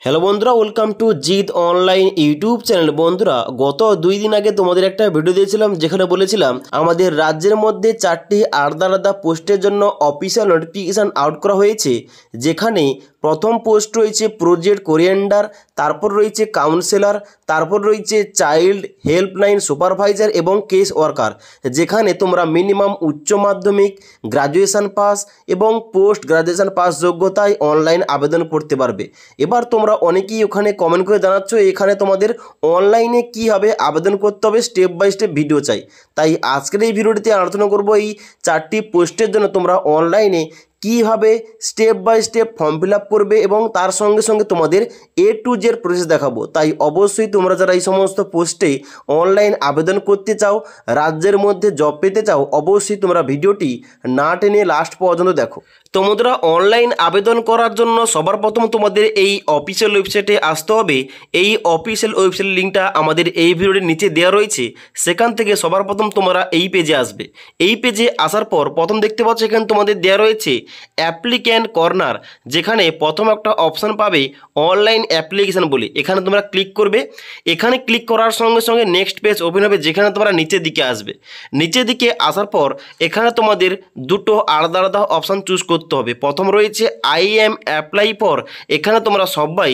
Hello বন্ধুরা, welcome to জিত online YouTube channel. বন্ধুরা, গত 2 দিন আগে তোমাদের একটা ভিডিও দিয়েছিলাম যেখানে বলেছিলাম আমাদের রাজ্যের মধ্যে 4টি আলাদা আলাদা পোস্টের জন্য অফিসিয়াল নোটিফিকেশান আউট করা হয়েছে। যেখানে প্রথম পোস্ট রয়েছে প্রজেক্ট কোরিয়েন্ডার, তারপর রয়েছে কাউন্সিলর, তারপর রয়েছে চাইল্ড হেল্পলাইন সুপারভাইজার এবং কেস ওয়ার্কার। যেখানে তোমরা মিনিমাম উচ্চ মাধ্যমিক, গ্রাজুয়েশন পাস এবং পোস্ট গ্রাজুয়েশন পাস যোগ্যতায় অনলাইন আবেদন করতে পারবে। এবার তোমরা অনেকেই ওখানে কমেন্ট করে জানাচ্ছ এখানে তোমাদের অনলাইনে কীভাবে আবেদন করতে হবে স্টেপ বাই স্টেপ ভিডিও চাই। তাই আজকের এই ভিডিওটিতে আলোচনা করব এই 4টি পোস্টের জন্য তোমরা অনলাইনে কীভাবে step by step form fill up করবে এবং তার সঙ্গে সঙ্গে তোমাদের A to Z প্রসেস দেখাবো। তাই অবশ্যই তোমরা যারা এই সমস্ত পোস্টে অনলাইন আবেদন করতে চাও, রাজ্যের মধ্যে জব পেতে চাও, অবশ্যই তোমরা ভিডিওটি না টেনে লাস্ট পর্যন্ত দেখো। তোমরা অনলাইন আবেদন করার জন্য সবার প্রথম তোমাদের এই অফিসিয়াল ওয়েবসাইটে আসতে হবে। এই অফিসিয়াল ওয়েবসাইটের লিঙ্কটা আমাদের এই ভিডিওর নিচে দেওয়া রয়েছে। সেখান থেকে সবার প্রথম তোমরা এই পেজে আসবে। এই পেজে আসার পর প্রথম দেখতে পাচ্ছ এখানে তোমাদের দেওয়া রয়েছে অ্যাপ্লিক্যান্ট কর্নার, যেখানে প্রথম একটা অপশান পাবে অনলাইন অ্যাপ্লিকেশান বলে। এখানে তোমরা ক্লিক করবে। এখানে ক্লিক করার সঙ্গে সঙ্গে নেক্সট পেজ ওপেন হবে, যেখানে তোমরা নিচের দিকে আসবে। নিচের দিকে আসার পর এখানে তোমাদের দুটো আলাদা আলাদা অপশান চুজ করতে হবে। প্রথম রয়েছে আই এম অ্যাপ্লাই ফর। এখানে তোমরা সবাই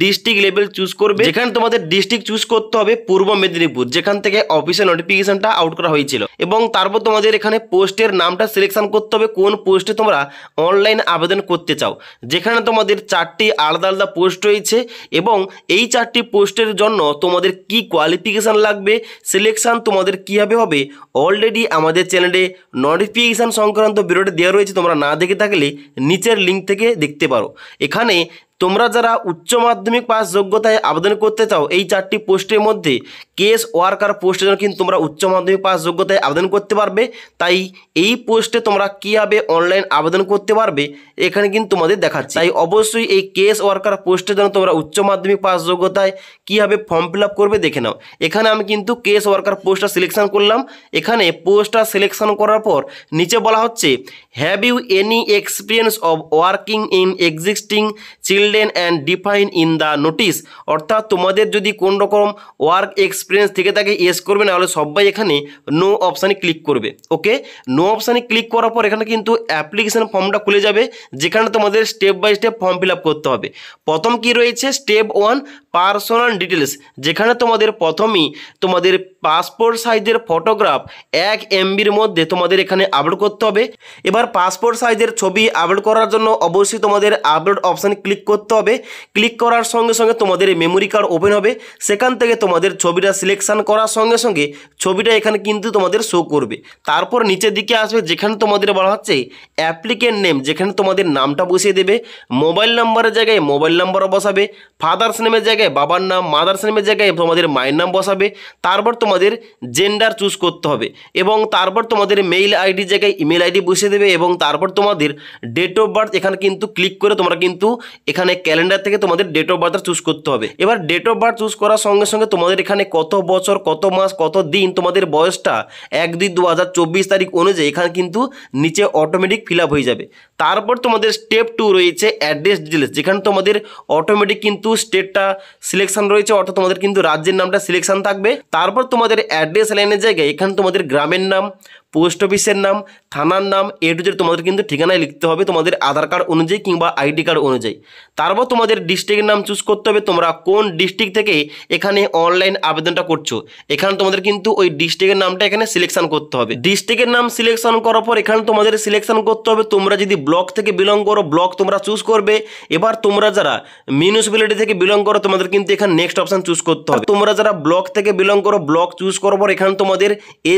ডিস্ট্রিক্ট লেভেল চুজ করবে। যেখানে তোমাদের ডিস্ট্রিক্ট চুজ করতে হবে পূর্ব মেদিনীপুর, যেখান থেকে অফিসিয়াল নোটিফিকেশনটা আউট করা হয়েছিল। এবং তারপর তোমাদের এখানে পোস্টের নামটা সিলেকশন করতে হবে কোন পোস্টে তোমরা অনলাইন আবেদন করতে চাও। যেখানে তোমাদের 4টি আলাদা আলাদা পোস্ট রয়েছে এবং এই 4টি পোস্টের জন্য তোমাদের কি কোয়ালিফিকেশান লাগবে, সিলেকশান তোমাদের কীভাবে হবে, অলরেডি আমাদের চ্যানেলে নোটিফিকেশান সংক্রান্ত ভিডিওটি দেওয়া রয়েছে। তোমরা না দেখে থাকলে নিচের লিঙ্ক থেকে দেখতে পারো। এখানে তোমরা যারা উচ্চ মাধ্যমিক পাস যোগ্যতায় আবেদন করতে চাও এই 4টি পোস্টের মধ্যে কেস ওয়ার্কার পোস্টের জন্য কিন্তু তোমরা উচ্চ মাধ্যমিক পাস যোগ্যতায় আবেদন করতে পারবে। তাই এই পোস্টে তোমরা কীভাবে অনলাইন আবেদন করতে পারবে এখানে কিন্তু তোমাদের দেখাচ্ছে। তাই অবশ্যই এই কেস ওয়ার্কার পোস্টের জন্য তোমরা উচ্চ মাধ্যমিক পাস যোগ্যতায় কীভাবে ফর্ম ফিল আপ করবে দেখে নাও। এখানে আমি কিন্তু কেস ওয়ার্কার পোস্টটা সিলেকশন করলাম। এখানে পোস্টটা সিলেকশন করার পর নিচে বলা হচ্ছে have you any experience of working in existing children and define in the notice. অর্থাৎ তোমাদের যদি কোন রকম ওয়ার্ক এক্সপিরিয়েন্স থেকে থাকে ইয়েস করবে, না হলে সবাই এখানে নো অপশানে ক্লিক করবে। ওকে, নো অপশানে ক্লিক করার পর এখানে কিন্তু অ্যাপ্লিকেশন ফর্মটা খুলে যাবে, যেখানে তোমাদের step by step form fill up করতে হবে। প্রথম কি রয়েছে স্টেপ 1 পার্সোনাল ডিটেলস, যেখানে তোমাদের প্রথমেই তোমাদের পাসপোর্ট সাইজের ফটোগ্রাফ 1 MBর মধ্যে তোমাদের এখানে আপলোড করতে হবে। এবার পাসপোর্ট সাইজের ছবি আপলোড করার জন্য অবশ্যই তোমাদের আপলোড অপশানে ক্লিক করতে হবে। ক্লিক করার সঙ্গে সঙ্গে তোমাদের মেমোরি কার্ড ওপেন হবে। সেখান থেকে তোমাদের ছবিটা সিলেকশন করার সঙ্গে সঙ্গে ছবিটা এখানে কিন্তু তোমাদের শো করবে। তারপর নিচের দিকে আসবে, যেখানে তোমাদের বলা হচ্ছে অ্যাপ্লিকেন্ট নেম, যেখানে তোমাদের নামটা বসিয়ে দেবে। মোবাইল নাম্বারের জায়গায় মোবাইল নাম্বারও বসাবে। ফাদার্স নেমের জায়গায় বাবার নাম, মাদার্স নেমের জায়গায় তোমাদের মায়ের নাম বসাবে। তারপর তোমাদের জেন্ডার চুজ করতে হবে এবং তারপর তোমাদের মেইল আইডির জায়গায় ইমেল আইডি বসিয়ে দেবে এবং তারপর তোমাদের ডেট অফ বার্থ এখানে কিন্তু ক্লিক করে তোমরা কিন্তু এখানে ক্যালেন্ডার থেকে তোমাদের ডেট অফ বার্থ চুজ করতে হবে। এবার ডেট অফ বার্থ চুজ করার সঙ্গে সঙ্গে তোমাদের এখানে কত বছর, কত মাস, কত দিন তোমাদের বয়সটা 1-2-2024 তারিখ অনুযায়ী এখানে কিন্তু নিচে অটোমেটিক ফিল আপ হয়ে যাবে। তারপর তোমাদের স্টেপ 2 রয়েছে অ্যাড্রেস ডিটেলস, যেখানে তোমাদের অটোমেটিক কিন্তু স্টেটটা সিলেকশন রয়েছে, অর্থাৎ তোমাদের কিন্তু রাজ্যের নামটা সিলেকশন থাকবে। তারপর তোমাদের অ্যাড্রেস লাইনের জায়গায় এখানে তোমাদের গ্রামের নাম, পোস্ট অফিসের নাম, থানার নাম, A to Z তোমাদের কিন্তু ঠিকানায় লিখতে হবে তোমাদের আধার কার্ড অনুযায়ী কিংবা ID কার্ড অনুযায়ী। তারপর তোমাদের ডিস্ট্রিক্টের নাম চুজ করতে হবে, তোমরা কোন ডিস্ট্রিক্ট থেকে এখানে অনলাইন আবেদনটা করছো। এখানে তোমাদের কিন্তু ওই ডিস্ট্রিক্টের নামটা এখানে সিলেকশন করতে হবে। ডিস্ট্রিক্টের নাম সিলেকশন করার পর এখানে তোমাদের সিলেকশন করতে হবে তোমরা যদি ব্লক থেকে বিলং করো ব্লক তোমরা চুজ করবে। এবার তোমরা যারা মিউনিসিপ্যালিটি থেকে বিলং করো তোমাদের কিন্তু এখানে নেক্সট অপশন চুজ করতে হবে। তোমরা যারা ব্লক থেকে বিলং করো ব্লক চুজ করার পর এখানে তোমাদের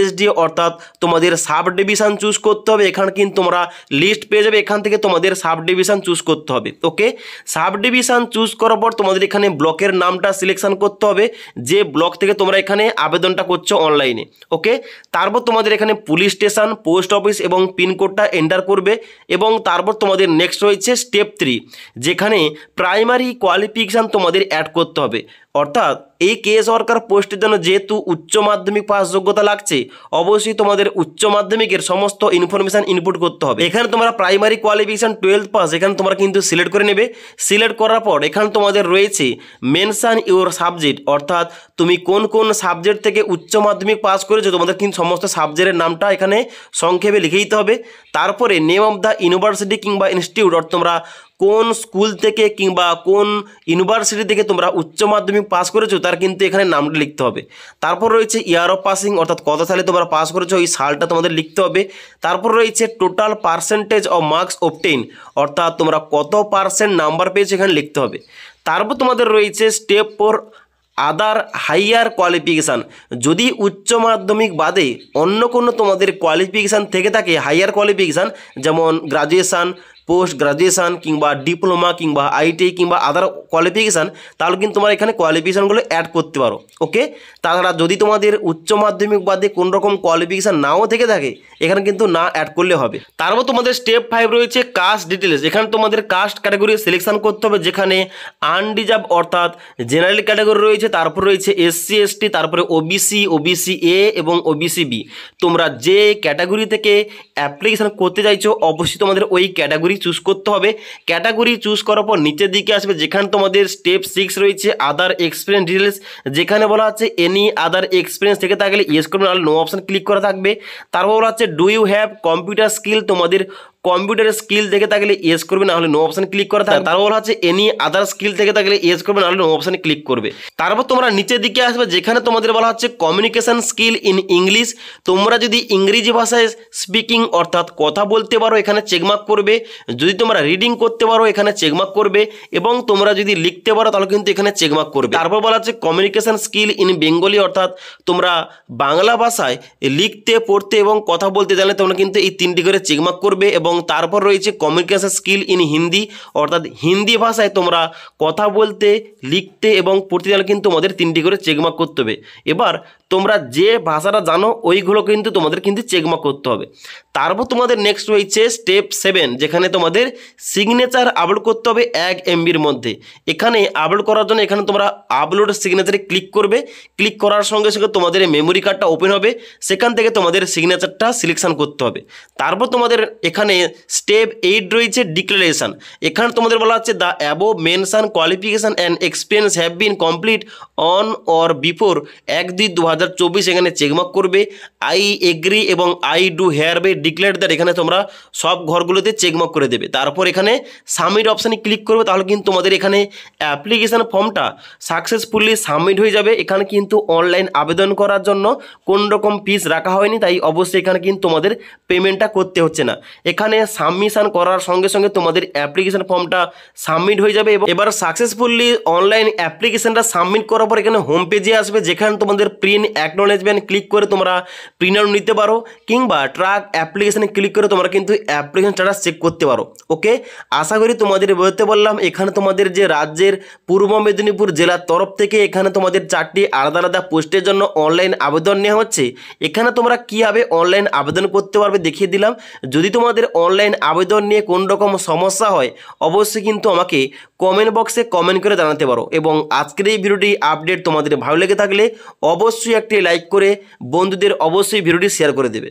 SD অর্থাৎ তোমাদের সাব ডিভিশন চুজ করতে হবে। এখানে কিন্তু তোমরা লিস্ট পেয়ে যাবে, এখান থেকে তোমাদের সাব ডিভিশন চুজ করতে হবে। ওকে, সাব ডিভিশন চুজ করার পর তোমাদের এখানে ব্লকের নামটা সিলেকশন করতে হবে, যে ব্লক থেকে তোমরা এখানে আবেদনটা করছো অনলাইনে। ওকে, তারপর তোমাদের এখানে পুলিশ স্টেশন, পোস্ট অফিস এবং পিনকোডটা এন্টার করবে এবং তারপর তোমাদের নেক্সট রয়েছে স্টেপ 3, যেখানে প্রাইমারি কোয়ালিফিকেশান তোমাদের অ্যাড করতে হবে। অর্থাৎ এই কে সরকার পোস্টের জন্য যেহেতু উচ্চ মাধ্যমিক পাস যোগ্যতা লাগছে, অবশ্যই তোমাদের উচ্চ মাধ্যমিকের সমস্ত ইনফরমেশান ইনপুট করতে হবে। এখানে তোমরা প্রাইমারি কোয়ালিফিকেশান 12th পাস এখানে তোমরা কিন্তু সিলেক্ট করে নেবে। সিলেক্ট করার পর এখানে তোমাদের রয়েছে মেনশান ইউর সাবজেক্ট, অর্থাৎ তুমি কোন কোন সাবজেক্ট থেকে উচ্চ মাধ্যমিক পাস করেছো তোমাদের কিন্তু সমস্ত সাবজেক্টের নামটা এখানে সংক্ষেপে লিখে দিতে হবে। তারপরে নেম অফ দ্য ইউনিভার্সিটি কিংবা ইনস্টিটিউট, অর্থাৎ তোমরা কোন স্কুল থেকে কিংবা কোন ইউনিভার্সিটি থেকে তোমরা উচ্চ মাধ্যমিক পাস করেছো তার কিন্তু এখানে নামটা লিখতে হবে। তারপর রয়েছে ইয়ার অফ পাসিং, অর্থাৎ কত সালে তোমরা পাস করেছো এই সালটা তোমাদের লিখতে হবে। তারপর রয়েছে total percentage of marks obtain, অর্থাৎ তোমরা কত পার্সেন্ট নাম্বার পেয়েছো এখানে লিখতে হবে। তারপর তোমাদের রয়েছে step for other higher qualification, যদি উচ্চ মাধ্যমিক বাদে অন্য কোনো তোমাদের কোয়ালিফিকেশান থেকে থাকে হাইয়ার কোয়ালিফিকেশান, যেমন গ্রাজুয়েশান, পোস্ট গ্রাজুয়েশান কিংবা ডিপ্লোমা কিংবা আইটিআই কিংবা আদার কোয়ালিফিকেশান, তাহলে কিন্তু তোমরা এখানে কোয়ালিফিকেশানগুলো অ্যাড করতে পারো। ওকে, তাছাড়া যদি তোমাদের উচ্চ মাধ্যমিক বাদে কোন রকম কোয়ালিফিকেশান নাও থেকে থাকে এখানে কিন্তু না অ্যাড করলে হবে। তারপর তোমাদের স্টেপ 5 রয়েছে কাস্ট ডিটেলস, এখানে তোমাদের কাস্ট ক্যাটাগরি সিলেকশন করতে হবে, যেখানে আনরিজার্ভ অর্থাৎ জেনারেল ক্যাটাগরি রয়েছে, তারপর রয়েছে এসসি এসটি, তারপরে ওবিসি, ওবিসি এ এবং ওবিসি বি। তোমরা যে ক্যাটাগরি থেকে অ্যাপ্লিকেশান করতে চাইছো অবশ্যই তোমাদের ওই ক্যাটাগরি চুজ করতে হবে। ক্যাটাগরি চুজ করার পর নিচের দিকে আসবে, যেখানে তোমাদের স্টেপ 6 রয়েছে আদার এক্সপিরিয়েন্স ডিটেলস, যেখানে বলা হচ্ছে এনি আদার এক্সপিরিয়েন্স থেকে থাকলে ইয়েস করবে, নাহলে নো অপশান ক্লিক করা থাকবে। তারপর বলা হচ্ছে do you have computer skill, তোমাদের কম্পিউটারের স্কিল থেকে থাকলে ইয়েস করবে, নাহলে নো অপশান ক্লিক করা থাকবে। তারপর বলা হচ্ছে এনি আদার স্কিল থেকে থাকলে ইয়েস করবে, নাহলে নো অপশানে ক্লিক করবে। তারপর তোমরা নিচের দিকে আসবে, যেখানে তোমাদের বলা হচ্ছে কমিউনিকেশন স্কিল ইন ইংলিশ, তোমরা যদি ইংরেজি ভাষায় স্পিকিং অর্থাৎ কথা বলতে পারো এখানে চেকমার্ক করবে, যদি তোমরা রিডিং করতে পারো এখানে চেকমার্ক করবে, এবং তোমরা যদি লিখতে পারো তাহলে কিন্তু এখানে চেকমার্ক করবে। তারপর বলা হচ্ছে কমিউনিকেশন স্কিল ইন বেঙ্গলি, অর্থাৎ তোমরা বাংলা ভাষায় লিখতে পড়তে এবং কথা বলতে জানলে তোমরা কিন্তু এই 3টি করে চেকমার্ক করবে। এবং তারপর রয়েছে কমিউনিকেশন স্কিল ইন হিন্দি, অর্থাৎ হিন্দি ভাষায় তোমরা কথা বলতে লিখতে এবং পড়তে জানলে কিন্তু তোমাদের 3টি করে চেকমার্ক করতে হবে। এবার তোমরা যে ভাষাটা জানো ওইগুলো কিন্তু তোমাদের কিন্তু চেকমার্ক করতে হবে। তারপর তোমাদের নেক্সট রয়েছে স্টেপ 7, যেখানে তোমাদের সিগনেচার আপলোড করতে হবে 1 MBর মধ্যে। এখানে আপলোড করার জন্য এখানে তোমরা আপলোড সিগনেচারে ক্লিক করবে, ক্লিক করার সঙ্গে সঙ্গে তোমাদের মেমোরি কার্ডটা ওপেন হবে, সেখান থেকে তোমাদের সিগনেচারটা সিলেকশন করতে হবে। তারপর তোমাদের এখানে স্টেপ 8 রয়েছে ডিক্লারেশন, এখানে তোমাদের বলা হচ্ছে the above mention qualification and experience have been complete on or before 1/2/2024, এখানে চেকমার্ক করবে। আই এগ্রি এবং I do hereby declare that, এখানে তোমরা সব ঘরগুলোতে চেকমার্ক করে দেবে। তারপর এখানে সাবমিট অপশানে ক্লিক করবে, তাহলে কিন্তু তোমাদের এখানে অ্যাপ্লিকেশান ফর্মটা সাকসেসফুলি সাবমিট হয়ে যাবে। এখানে কিন্তু অনলাইন আবেদন করার জন্য কোন রকম ফিস রাখা হয়নি, তাই অবশ্যই এখানে কিন্তু তোমাদের পেমেন্টটা করতে হচ্ছে না। এখানে সাবমিশন করার সঙ্গে সঙ্গে তোমাদের অ্যাপ্লিকেশান ফর্মটা সাবমিট হয়ে যাবে। এবং এবার সাকসেসফুলি অনলাইন অ্যাপ্লিকেশানটা সাবমিট করার পর এখানে হোম পেজে আসবে, যেখানে তোমাদের প্রিন্ট অ্যাকনোলেজমেন্ট ক্লিক করে তোমরা প্রিন্ট আউট নিতে পারো, কিংবা ট্র্যাক অ্যাপ্লিকেশানে ক্লিক করে তোমরা কিন্তু অ্যাপ্লিকেশান স্ট্যাটাস চেক করতে পারো। ওকে, আশা করি তোমাদের বলতে বললাম। এখানে তোমাদের যে রাজ্যের পূর্ব মেদিনীপুর জেলার তরফ থেকে এখানে তোমাদের 4টি আলাদা আলাদা পোস্টের জন্য অনলাইন আবেদন নেওয়া হচ্ছে। এখানে তোমরা কীভাবে অনলাইন আবেদন করতে পারবে দেখিয়ে দিলাম। যদি তোমাদের অনলাইন আবেদন নিয়ে কোন রকম সমস্যা হয় অবশ্যই কিন্তু আমাকে কমেন্ট বক্সে কমেন্ট করে জানাতে পারো। এবং আজকের এই ভিডিওটি আপডেট তোমাদের ভালো লেগে থাকলে অবশ্যই একটি লাইক করে বন্ধুদের অবশ্যই ভিডিওটি শেয়ার করে দেবে।